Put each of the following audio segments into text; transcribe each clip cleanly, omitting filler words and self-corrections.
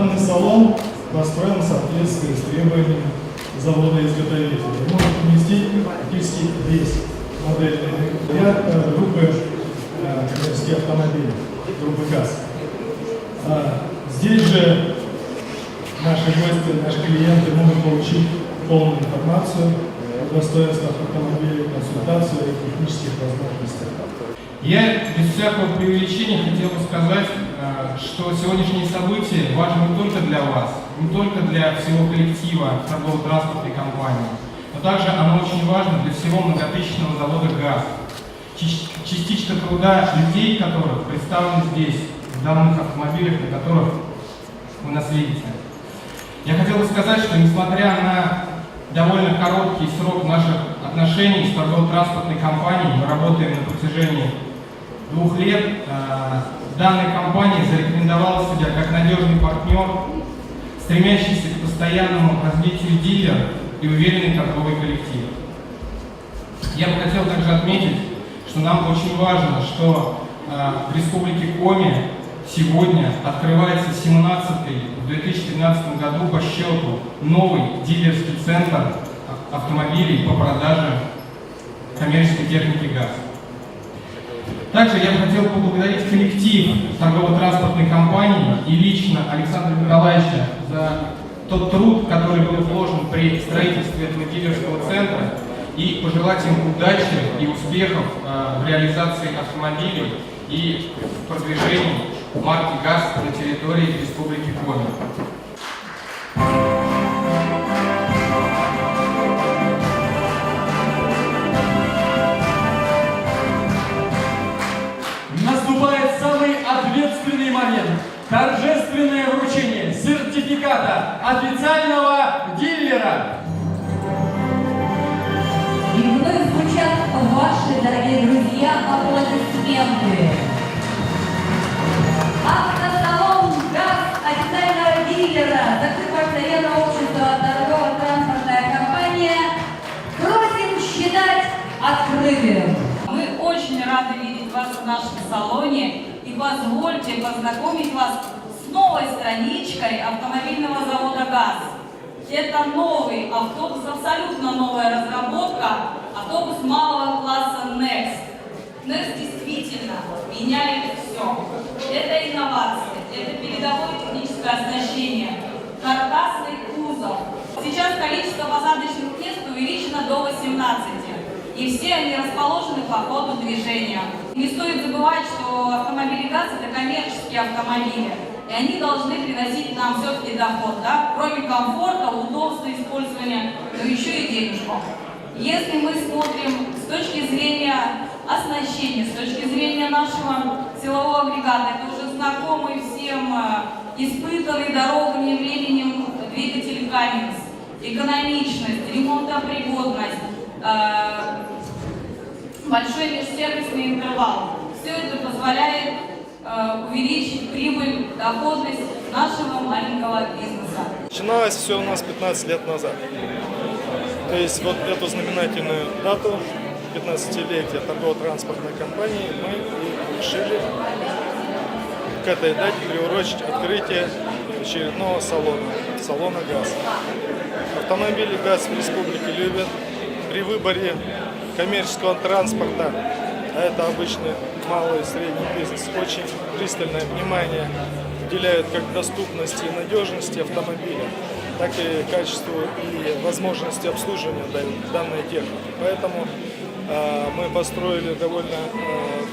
Данный салон построен в соответствии с требованиями завода-изготовителя. Может вместить практически весь модельный ряд группы коммерческих автомобилей, группы ГАЗ. Здесь же наши гости, наши клиенты могут получить полную информацию о достоинствах автомобиля, консультацию и технических возможностях. Я без всякого преувеличения хотел бы сказать, что сегодняшнее событие важно не только для вас, не только для всего коллектива торгово-транспортной компании, но также оно очень важно для всего многотысячного завода ГАЗ. Частичка труда людей, которых представлены здесь, в данных автомобилях, на которых вы нас видите. Я хотел бы сказать, что несмотря на довольно короткий срок наших отношений с торгово-транспортной компанией, мы работаем на протяжении 2 лет, данная компания зарекомендовала себя как надежный партнер, стремящийся к постоянному развитию дилера и уверенный торговый коллектив. Я бы хотел также отметить, что нам очень важно, что в Республике Коми сегодня открывается 17-й в 2013 году по счету новый дилерский центр автомобилей по продаже коммерческой техники ГАЗ. Также я бы хотел поблагодарить коллектив торгово-транспортной компании и лично Александра Николаевича за тот труд, который был вложен при строительстве этого дилерского центра, и пожелать им удачи и успехов в реализации автомобилей и в продвижении марки ГАЗ на территории Республики Коми. Наступает самый ответственный момент. Торжественное вручение сертификата официального дилера. И вновь звучат ваши, дорогие друзья, аплодисменты. Автосалон ГАЗ официального дилера, закрытого акционерного общества торгово-транспортная компания. Просим считать открытым. Мы очень рады видеть вас в нашем салоне и позвольте познакомить вас с новой страничкой автомобильного завода ГАЗ. Это новый автобус, абсолютно новая разработка, автобус малого класса Next. Next действительно меняет все. Это инновации, это передовое техническое оснащение, каркасный кузов. Сейчас количество посадочных мест увеличено до 18, и все они расположены по ходу движения. Не стоит забывать, что автомобили ГАЗ – это коммерческие автомобили. И они должны приносить нам все-таки доход, да? Кроме комфорта, удобства использования, но еще и денежку. Если мы смотрим с точки зрения оснащения, с точки зрения нашего силового агрегата, это уже знакомый всем, испытанный дорогами, временем двигатель Cummins, экономичность, ремонтопригодность, большой межсервисный интервал. Все это позволяет увеличить прибыль, доходность нашего маленького бизнеса. Начиналось все у нас 15 лет назад. То есть вот эту знаменательную дату, 15-летия торгово-транспортной компании, мы решили к этой дате приурочить открытие очередного салона ГАЗ. Автомобили ГАЗ в республике любят. При выборе коммерческого транспорта, а это обычный малый и средний бизнес, очень пристальное внимание уделяют как доступности и надежности автомобиля, так и качеству и возможности обслуживания данной техники. Поэтому мы построили довольно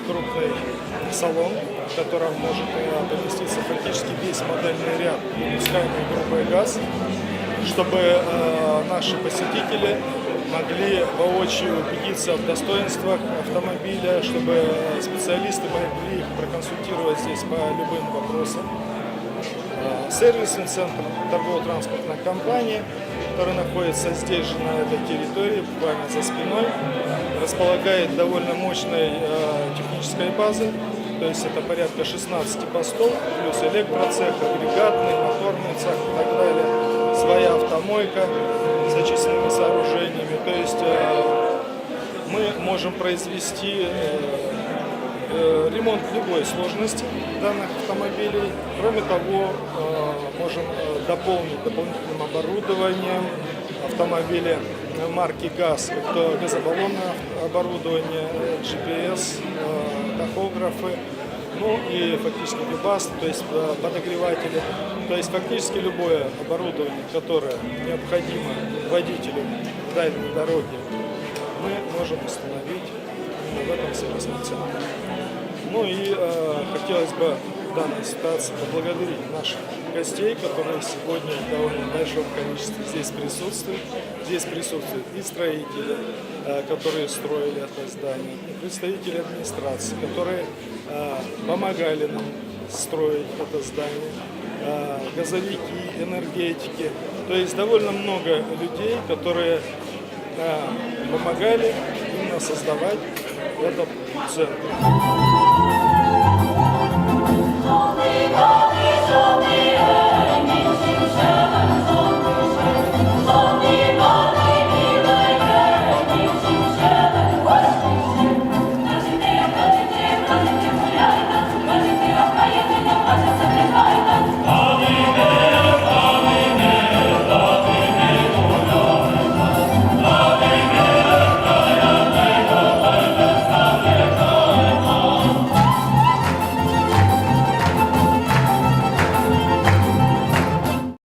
крупный салон, в котором может поместиться практически весь модельный ряд, выпускаемый группой ГАЗ, чтобы наши посетители могли воочию убедиться в достоинствах автомобиля, чтобы специалисты могли их проконсультировать здесь по любым вопросам. Сервисный центр торгово-транспортной компании, который находится здесь же, на этой территории, буквально за спиной, располагает довольно мощной технической базой, то есть это порядка 16 постов, плюс электроцех, агрегатный, моторный цех и так далее, своя автомойка с очистными сооружениями. То есть мы можем произвести ремонт любой сложности данных автомобилей. Кроме того, можем дополнить дополнительным оборудованием автомобиля марки ГАЗ. Это газобаллонное оборудование, GPS, тахографы, ну и фактически бибас, то есть подогреватели. То есть фактически любое оборудование, которое необходимо водителю в дальней дороге, мы можем установить в этом сервисном центре. Ну и хотелось бы в данной ситуации поблагодарить наших гостей, которые сегодня в довольно большом количестве здесь присутствуют. Здесь присутствуют и строители, которые строили это здание, и представители администрации, которые помогали нам строить это здание, газовики, энергетики. То есть довольно много людей, которые помогали именно создавать этот центр.